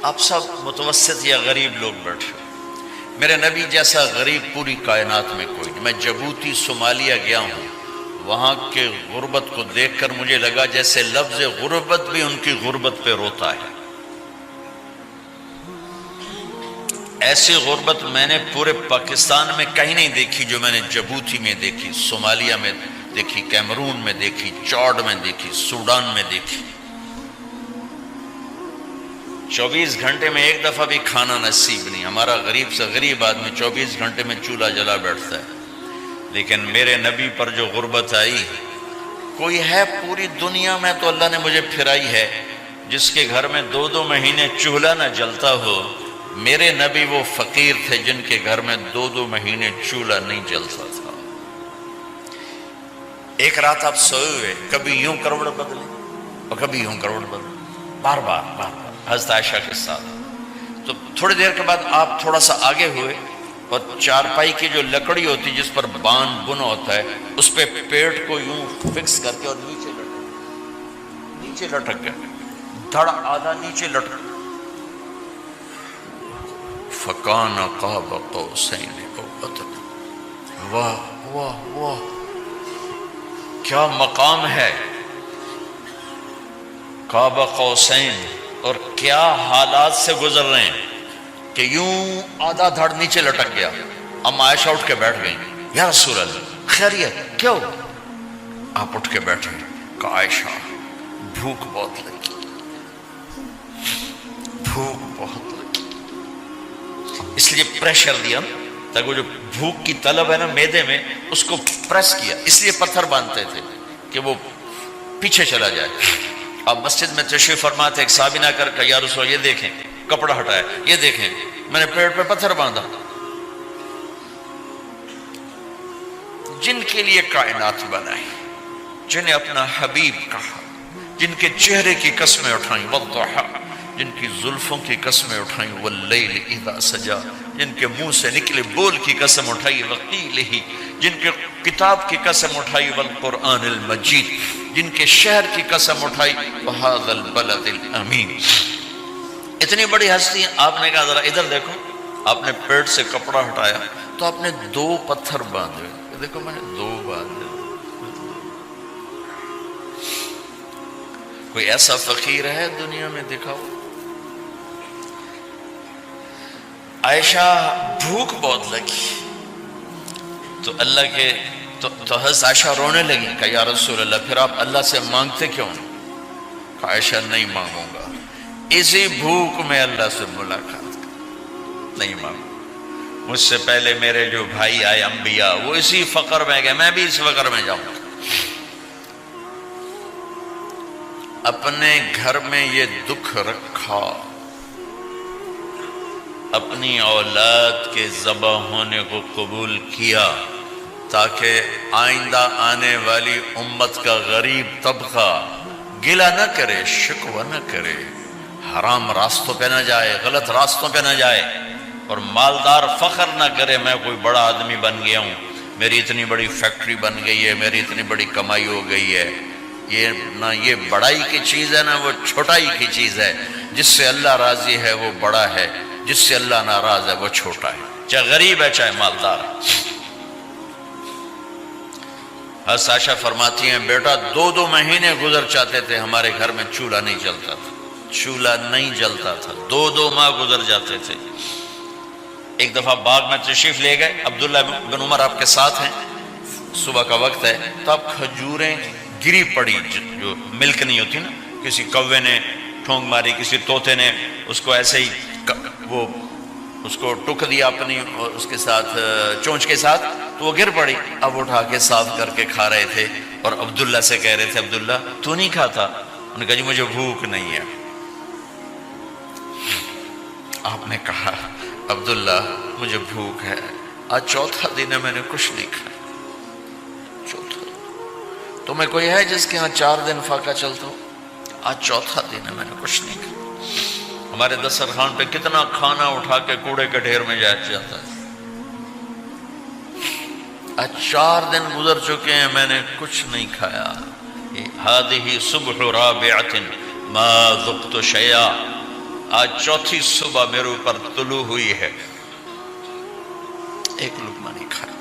آپ سب متوسط یا غریب لوگ بیٹھے، میرے نبی جیسا غریب پوری کائنات میں کوئی نہیں۔ میں جبوتی صومالیہ گیا ہوں، وہاں کے غربت کو دیکھ کر مجھے لگا جیسے لفظ غربت بھی ان کی غربت پہ روتا ہے۔ ایسی غربت میں نے پورے پاکستان میں کہیں نہیں دیکھی جو میں نے جبوتی میں دیکھی، صومالیہ میں دیکھی، کیمرون میں دیکھی، چاڈ میں دیکھی، سوڈان میں دیکھی۔ 24 گھنٹے میں ایک دفعہ بھی کھانا نصیب نہیں۔ ہمارا غریب سے غریب آدمی 24 گھنٹے میں چولہا جلا بیٹھتا ہے، لیکن میرے نبی پر جو غربت آئی، کوئی ہے پوری دنیا میں تو اللہ نے مجھے پھرائی ہے جس کے گھر میں 2 مہینے چولہا نہ جلتا ہو۔ میرے نبی وہ فقیر تھے جن کے گھر میں 2 مہینے چولہا نہیں جلتا تھا۔ ایک رات آپ سوئے ہوئے، کبھی یوں کروڑ بدلے اور کبھی یوں کروڑ بدلے، بار بار حضرت عائشہ کے ساتھ۔ تو تھوڑی دیر کے بعد آپ تھوڑا سا آگے ہوئے اور چارپائی کی جو لکڑی ہوتی جس پر بان بنا ہوتا ہے، اس پہ پیٹ کو یوں فکس کر کے اور نیچے لٹک گئے، دھڑ آدھا نیچے لٹک۔ فَكَانَ قَابَ قَوْسَيْنِ أَوْ أَدْنَىٰ۔ واہ واہ واہ، کیا مقام ہے قاب قوسین، اور کیا حالات سے گزر رہے ہیں کہ یوں آدھا دھڑ نیچے لٹک گیا۔ ام عائشہ اٹھ کے بیٹھ گئیں، یا رسول اللہ خیریت کیوں؟ آپ اٹھ کے بیٹھے، کہا عائشہ بھوک بہت لگی، بھوک بہت لگی، اس لیے پریشر دیا تاکہ وہ جو بھوک کی طلب ہے نا میدے میں، اس کو پریس کیا، اس لیے پتھر باندھتے تھے کہ وہ پیچھے چلا جائے۔ اب مسجد میں تشریف فرما تھے، ایک صحابی نہ کر کہ یا رسول اللہ یہ دیکھیں کپڑا ہٹایا، یہ دیکھیں میں نے پیٹ پہ پتھر باندھا۔ جن کے لیے کائنات بنائی، جنہیں اپنا حبیب کہا، جن کے چہرے کی قسمیں اٹھائیں، والضحیٰ، جن کی زلفوں کی قسمیں اٹھائیں، واللیل اذا سجا، جن کے منہ سے نکلے بول کی قسم اٹھائی، وقیلہ، جن کے کتاب کی قسم اٹھائی، والقرآن المجید، جن کے شہر کی قسم اٹھائی، وہذا البلد الامین۔ اتنی بڑی ہستی ہیں، آپ نے کہا ذرا ادھر دیکھو، آپ نے پیٹ سے کپڑا ہٹایا تو آپ نے 2 پتھر باندھے، دیکھو میں نے 2 باندھے۔ کوئی ایسا فقیر ہے دنیا میں دکھاؤ؟ عائشہ بھوک بہت لگی تو اللہ کے تو حضرت عائشہ رونے لگی، کہا یا رسول اللہ پھر آپ اللہ سے مانگتے کیوں؟ کہا عائشہ نہیں مانگوں گا، اسی بھوک میں اللہ سے ملاقات نہیں مانگوں۔ مجھ سے پہلے میرے جو بھائی آئے انبیاء، وہ اسی فقر میں گئے، میں بھی اس فقر میں جاؤں گا۔ اپنے گھر میں یہ دکھ رکھا، اپنی اولاد کے ذبح ہونے کو قبول کیا تاکہ آئندہ آنے والی امت کا غریب طبقہ گلہ نہ کرے، شکوہ نہ کرے، حرام راستوں پہ نہ جائے، غلط راستوں پہ نہ جائے، اور مالدار فخر نہ کرے میں کوئی بڑا آدمی بن گیا ہوں، میری اتنی بڑی فیکٹری بن گئی ہے، میری اتنی بڑی کمائی ہو گئی ہے۔ یہ نہ یہ بڑائی کی چیز ہے، نہ وہ چھوٹائی کی چیز ہے۔ جس سے اللہ راضی ہے وہ بڑا ہے، جس سے اللہ ناراض ہے وہ چھوٹا ہے، چاہے غریب ہے چاہے مالدار ہے۔ حضرت عائشہ فرماتی ہیں بیٹا 2 مہینے گزر جاتے تھے، ہمارے گھر میں چولہا نہیں جلتا تھا، چولہا نہیں جلتا تھا، 2 ماہ گزر جاتے تھے۔ ایک دفعہ باغ میں تشریف لے گئے، عبداللہ بن عمر آپ کے ساتھ ہیں، صبح کا وقت ہے تو اب کھجوریں گری پڑی، جو ملک نہیں ہوتی نا، کسی کوے نے ٹھونگ ماری، کسی طوطے نے اس کو ایسے ہی وہ اس کو ٹک دیا اپنی اس کے ساتھ چونچ کے ساتھ، تو وہ گر پڑی۔ اب اٹھا کے صاف کر کے کھا رہے تھے اور عبداللہ سے کہہ رہے تھے عبداللہ تو نہیں کھاتا؟ انہوں نے کہا جی مجھے بھوک نہیں ہے۔ آپ نے کہا عبداللہ مجھے بھوک ہے، آج 4تھا دن ہے میں نے کچھ نہیں کھایا، 4تھا دن۔ تمہیں کوئی ہے جس کے ہاں 4 دن فاقہ چلتا ہو؟ آج 4تھا دن ہے میں نے کچھ نہیں کھایا۔ ہمارے دسترخوان پہ کتنا کھانا اٹھا کے کوڑے کے ڈھیر میں جاتا ہے، آج 4 دن گزر چکے ہیں میں نے کچھ نہیں کھایا۔ هذه صبح رابعة ما ذقت شيئا، آج چوتھی صبح میرے اوپر طلوع ہوئی ہے، ایک لقمہ نہیں کھایا۔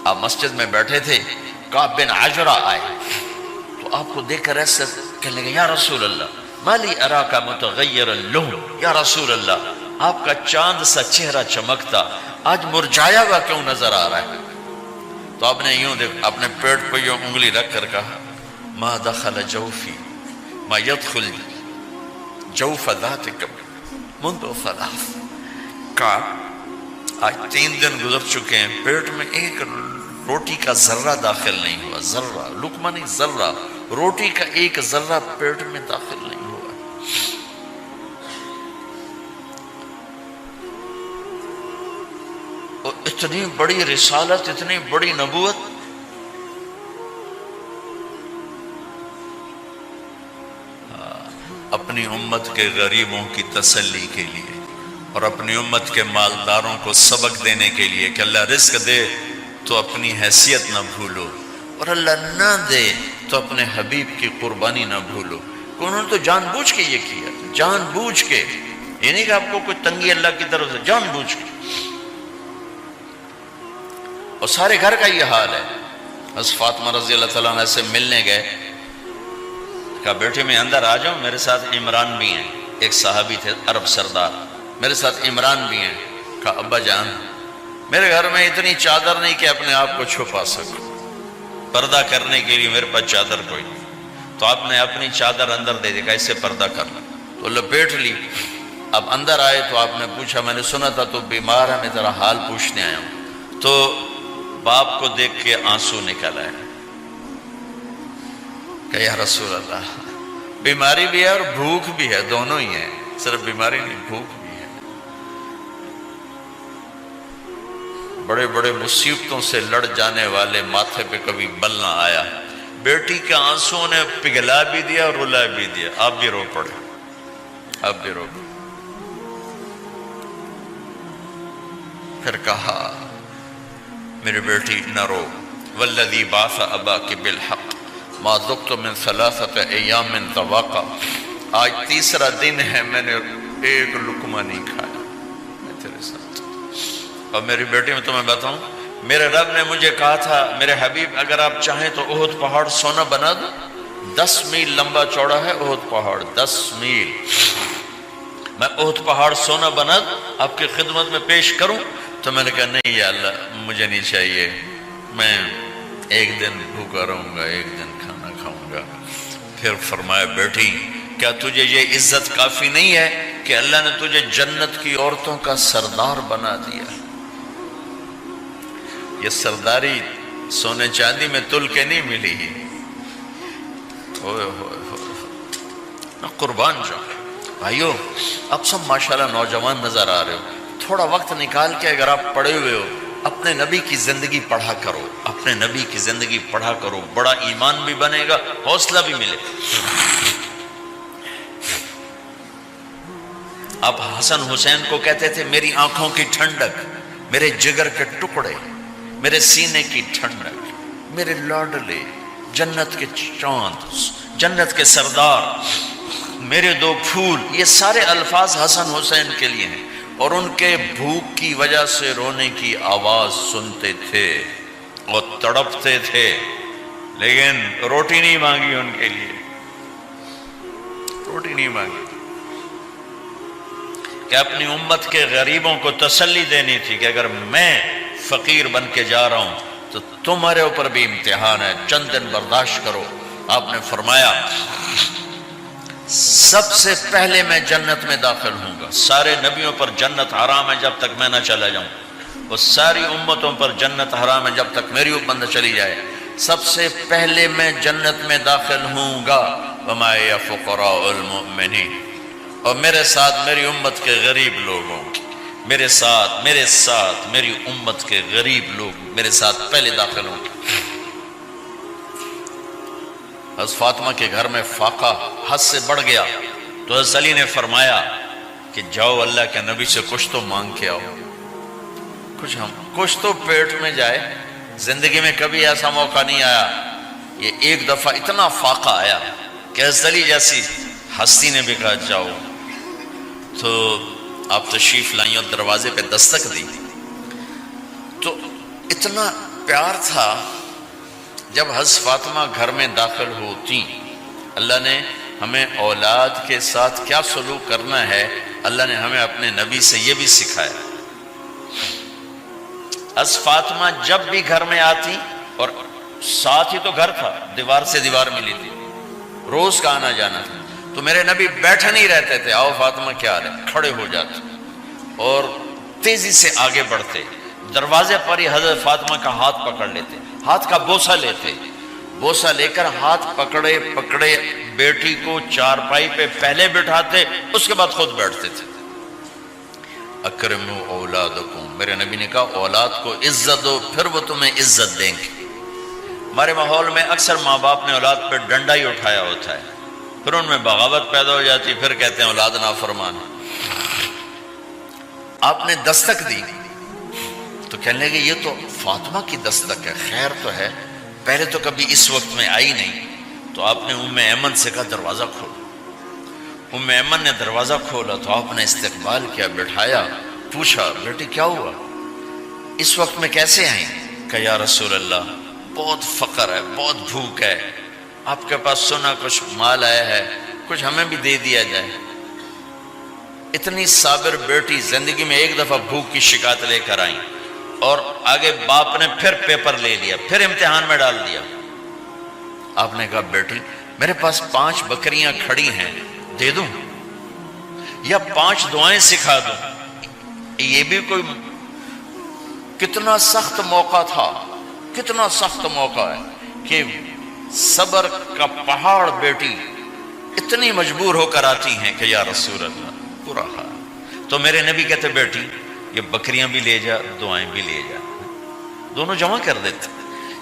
آپ مسجد میں بیٹھے تھے، کعب بن عجرہ آئے تو آپ کو دیکھ کر ایسے کہنے لگے یا رسول اللہ مالی اراکا متغیر اللون، یا رسول اللہ آپ کا چاند سا چہرہ چمکتا آج مرجھایا ہوا کیوں نظر آ رہا ہے؟ تو آپ نے یوں دیکھ اپنے پیٹ پہ یوں انگلی رکھ کر کہا ما دخل جوفی ما يدخل جوف ذاتکم منذ ثلاث، کہا آج 3 دن گزر چکے ہیں، پیٹ میں ایک روٹی کا ذرہ داخل نہیں ہوا، ذرہ، لقمہ نہیں ذرہ، روٹی کا ایک ذرہ پیٹ میں داخل نہیں ہوا۔ اور اتنی بڑی رسالت، اتنی بڑی نبوت، اپنی امت کے غریبوں کی تسلی کے لیے اور اپنی امت کے مالداروں کو سبق دینے کے لیے کہ اللہ رزق دے تو اپنی حیثیت نہ بھولو، اور اللہ نہ دے تو اپنے حبیب کی قربانی نہ بھولو۔ انہوں نے تو جان بوجھ کے یہ کیا، جان بوجھ کے، یہ نہیں کہ آپ کو کوئی تنگی اللہ کی طرف سے، جان بوجھ کے۔ اور سارے گھر کا یہ حال ہے۔ حضرت فاطمہ رضی اللہ تعالیٰ عنہ سے ملنے گئے، کہا بیٹے میں اندر آ جاؤں، میرے ساتھ عمران بھی ہیں، ایک صحابی تھے عرب سردار، میرے ساتھ عمران بھی ہیں۔ کہا ابا جان میرے گھر میں اتنی چادر نہیں کہ اپنے آپ کو چھپا سکوں، پردہ کرنے کے لیے میرے پاس چادر کوئی نہیں، تو آپ نے اپنی چادر اندر دے دی، کیسے پردہ کرنا، تو لپیٹ لی۔ اب اندر آئے تو آپ نے پوچھا میں نے سنا تھا تو بیمار ہے، میں تیرا حال پوچھنے آیا ہوں۔ تو باپ کو دیکھ کے آنسو نکل آئے کہ یا رسول اللہ بیماری بھی ہے اور بھوک بھی ہے، دونوں ہی ہیں، صرف بیماری نہیں بھوک بھی ہے۔ بڑے بڑے مصیبتوں سے لڑ جانے والے ماتھے پہ کبھی بل نہ آیا۔ بیٹی کے آنسوں نے پگھلا بھی دیا اور رلا بھی دیا، آپ بھی رو پڑے، آپ بھی رو پڑے۔ پھر کہا میری بیٹی نہ رو، والذی بعث اباک بالحق ما ذقت من 3 ایام طواقا، آج 3 دن ہے میں نے ایک لقمہ نہیں کھایا، میں تیرے ساتھ۔ اور میری بیٹی میں تمہیں بتاؤں، میرے رب نے مجھے کہا تھا میرے حبیب اگر آپ چاہیں تو احد پہاڑ سونا بنا دو، 10 میل لمبا چوڑا ہے احد پہاڑ، 10 میل، میں احد پہاڑ سونا بنا دوں آپ کی خدمت میں پیش کروں؟ تو میں نے کہا نہیں یا اللہ مجھے نہیں چاہیے، میں ایک دن بھوکا رہوں گا، ایک دن کھانا کھاؤں گا۔ پھر فرمایا بیٹی کیا تجھے یہ عزت کافی نہیں ہے کہ اللہ نے تجھے جنت کی عورتوں کا سردار بنا دیا؟ یہ سرداری سونے چاندی میں تل کے نہیں ملی، ہوئے ہوئے ہوئے قربان جاؤ۔ بھائیو اب سب ماشاءاللہ نوجوان نظر آ رہے ہو، تھوڑا وقت نکال کے اگر آپ پڑھے ہوئے ہو اپنے نبی کی زندگی پڑھا کرو، اپنے نبی کی زندگی پڑھا کرو، بڑا ایمان بھی بنے گا، حوصلہ بھی ملے گا۔ آپ حسن حسین کو کہتے تھے میری آنکھوں کی ٹھنڈک، میرے جگر کے ٹکڑے، میرے سینے کی ٹھنڈک، میرے لاڈلے، جنت کے چاند، جنت کے سردار، میرے 2 پھول، یہ سارے الفاظ حسن حسین کے لیے ہیں۔ اور ان کے بھوک کی وجہ سے رونے کی آواز سنتے تھے اور تڑپتے تھے، لیکن روٹی نہیں مانگی ان کے لیے، روٹی نہیں مانگی، کہ اپنی امت کے غریبوں کو تسلی دینی تھی کہ اگر میں فقیر بن کے جا رہا ہوں تو تمہارے اوپر بھی امتحان ہے، چند دن برداشت کرو۔ آپ نے فرمایا سب سے پہلے میں جنت میں داخل ہوں گا، سارے نبیوں پر جنت حرام ہے جب تک میں نہ چلا جاؤں، اور ساری امتوں پر جنت حرام ہے جب تک میری امت نہ چلی جائے، سب سے پہلے میں جنت میں داخل ہوں گا۔ وما یا فقراء المؤمنین، اور میرے ساتھ میری امت کے غریب لوگوں، میرے ساتھ میری امت کے غریب لوگ میرے ساتھ پہلے داخل ہوں گے۔ حضرت فاطمہ کے گھر میں فاقہ حد سے بڑھ گیا تو حضرت علی نے فرمایا کہ جاؤ اللہ کے نبی سے کچھ تو مانگ کے آؤ، کچھ تو پیٹ میں جائے۔ زندگی میں کبھی ایسا موقع نہیں آیا، یہ ایک دفعہ اتنا فاقہ آیا کہ حضرت علی جیسی ہستی نے بھی کہا جاؤ۔ تو آپ تشریف لائیں اور دروازے پہ دستک دی تو اتنا پیار تھا. جب حضرت فاطمہ گھر میں داخل ہوتی، اللہ نے ہمیں اولاد کے ساتھ کیا سلوک کرنا ہے اللہ نے ہمیں اپنے نبی سے یہ بھی سکھایا. حضرت فاطمہ جب بھی گھر میں آتی، اور ساتھ ہی تو گھر تھا، دیوار سے دیوار ملی تھی، روز کا آنا جانا تھا، تو میرے نبی بیٹھے نہیں رہتے تھے، آؤ فاطمہ کیا حال ہے، کھڑے ہو جاتے اور تیزی سے آگے بڑھتے. دروازے پر ہی حضرت فاطمہ کا ہاتھ پکڑ لیتے، ہاتھ کا بوسہ لیتے، بوسہ لے کر ہاتھ پکڑے پکڑے بیٹی کو چارپائی پہ پہلے بٹھاتے، اس کے بعد خود بیٹھتے تھے. اکرموا اولادکم، میرے نبی نے کہا اولاد کو عزت دو، پھر وہ تمہیں عزت دیں گے. ہمارے ماحول میں اکثر ماں باپ نے اولاد پہ ڈنڈا ہی اٹھایا ہوتا ہے، پھر ان میں بغاوت پیدا ہو جاتی، پھر کہتے ہیں اولاد نافرمان. آپ نے دستک دی تو کہنے لگے یہ تو فاطمہ کی دستک ہے، خیر تو ہے، پہلے تو کبھی اس وقت میں آئی نہیں. تو آپ نے ام ایمن سے کہا دروازہ کھولو. ام ایمن نے دروازہ کھولا تو آپ نے استقبال کیا، بٹھایا، پوچھا بیٹی کیا ہوا، اس وقت میں کیسے آئیں؟ کہ یا رسول اللہ بہت فقر ہے، بہت بھوک ہے، آپ کے پاس سنا کچھ مال آیا ہے، کچھ ہمیں بھی دے دیا جائے. اتنی صابر بیٹی زندگی میں ایک دفعہ بھوک کی شکایت لے کر آئیں، اور آگے باپ نے پھر پیپر لے لیا، پھر امتحان میں ڈال دیا. آپ نے کہا بیٹی میرے پاس 5 بکریاں کھڑی ہیں، دے دوں یا 5 دعائیں سکھا دوں؟ یہ بھی کوئی کتنا سخت موقع تھا، کتنا سخت موقع ہے کہ صبر کا پہاڑ بیٹی اتنی مجبور ہو کر آتی ہیں کہ یا رسول اللہ برا حال. تو میرے نبی کہتے بیٹی یہ بکریاں بھی لے جا، دعائیں بھی لے جا، دونوں جمع کر دیتے،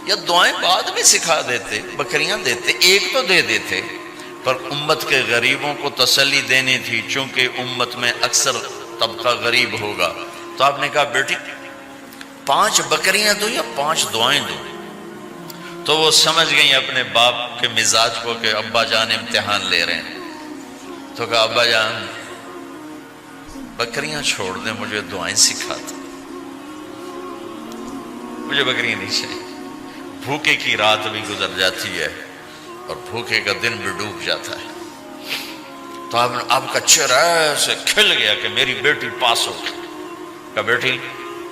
یا دعائیں بعد میں سکھا دیتے، بکریاں دیتے، ایک تو دے دیتے. پر امت کے غریبوں کو تسلی دینی تھی، چونکہ امت میں اکثر طبقہ غریب ہوگا. تو آپ نے کہا بیٹی 5 بکریاں دوں یا 5 دعائیں دوں؟ تو وہ سمجھ گئیں اپنے باپ کے مزاج کو کہ ابا جان امتحان لے رہے ہیں. تو کہا ابا جان بکریاں چھوڑ دیں، مجھے دعائیں سکھا دیں، مجھے بکریاں نہیں چاہیے. بھوکے کی رات بھی گزر جاتی ہے اور بھوکے کا دن بھی ڈوب جاتا ہے. تو آپ کا چہرہ ایسے کھل گیا کہ میری بیٹی پاس ہو گئی. کہا بیٹی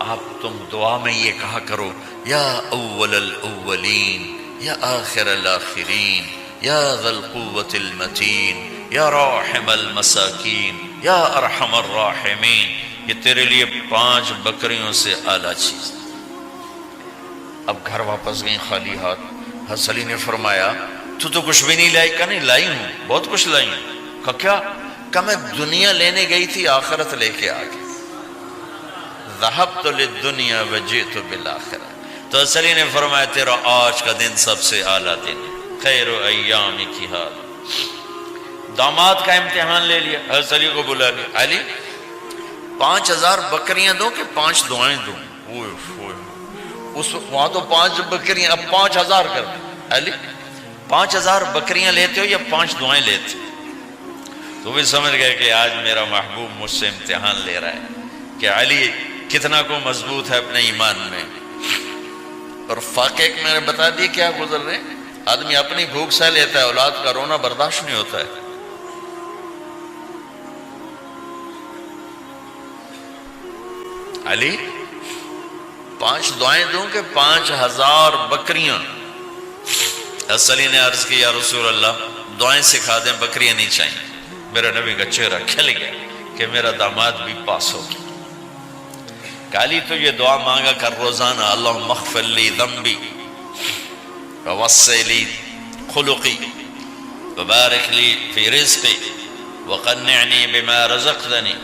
آپ تم دعا میں یہ کہا کرو یا اول الاولین یا آخر الاخرین یا ذا القوة المتین یا راحم المساکین یا ارحم الراحمین. یہ تیرے لیے 5 بکریوں سے اعلیٰ چیز. اب گھر واپس گئیں خالی ہاتھ. حضرت علی نے فرمایا تو کچھ بھی نہیں لائی؟ کہا نہیں لائی ہوں، بہت کچھ لائی ہوں. کہا کیا؟ کہا میں دنیا لینے گئی تھی، آخرت لے کے آ گئی. ذہبت للدنیا وجئت بالآخرہ. تو حضرت علی نے فرمایا تیرا آج کا دن سب سے اعلیٰ دن، خیر ایام کی حال. داماد کا امتحان لے لیا، حضرت علی کو بلا لیا. علی 5000 بکریاں دوں کہ 5 دعائیں دوں؟ اس وہاں تو 5 بکریاں، اب 5000 کر دیں. علی 5000 بکریاں لیتے ہو یا 5 دعائیں لیتے؟ تو بھی سمجھ گئے کہ آج میرا محبوب مجھ سے امتحان لے رہا ہے کہ علی کتنا کو مضبوط ہے اپنے ایمان میں. اور واقعے میں نے بتا دی کیا گزر رہے. آدمی اپنی بھوک سہ لیتا ہے، اولاد کا رونا برداشت نہیں ہوتا ہے. علی 5 دعائیں دوں کہ 5000 بکریاں؟ حضرت علی نے عرض کی یا رسول اللہ دعائیں سکھا دیں، بکریاں نہیں چاہیے. میرا نبی کا چہرہ کھل گیا کہ میرا داماد بھی پاس ہو گیا. علی تو یہ دعا مانگا کر روزانہ، اللہم اغفر لی ذنبی ووسع لی خلقی وبارک لی فی رزقی وقنعنی بما رزقتنی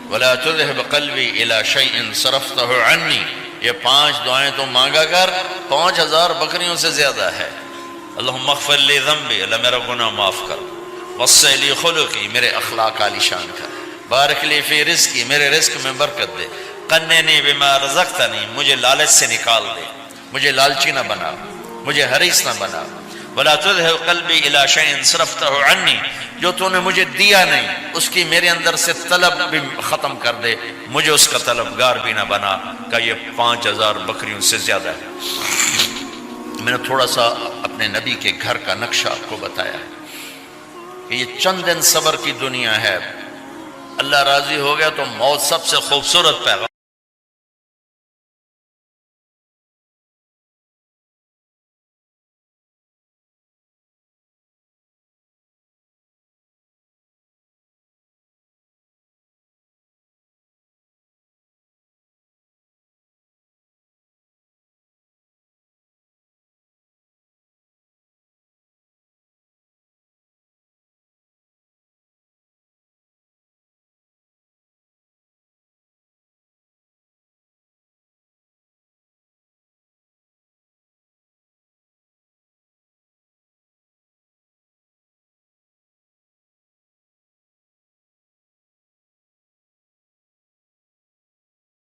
ولا تذهب قلبی الی شیء صرفته عنی. یہ 5 دعائیں تو مانگا کر، 5000 بکریوں سے زیادہ ہے. اللہم اغفر لی ذنبی، اللہ میرا گناہ معاف کر. وسع لی خلقی، میرے اخلاق عالی شان کر. بارک لی فی رزقی، میرے رزق میں برکت دے. قنعنی بما رزقتنی، مجھے لالچ سے نکال دے، مجھے لالچی نہ بنا، مجھے حریص نہ بنا. ولا تذهب قلبی الی شیء صرفتہ عنی، جو تو نے مجھے دیا نہیں اس کی میرے اندر سے طلب بھی ختم کر دے، مجھے اس کا طلبگار بھی نہ بنا کہ یہ 5000 بکریوں سے زیادہ ہے۔ میں نے تھوڑا سا اپنے نبی کے گھر کا نقشہ آپ کو بتایا کہ یہ چند دن صبر کی دنیا ہے، اللہ راضی ہو گیا تو موت سب سے خوبصورت پیغام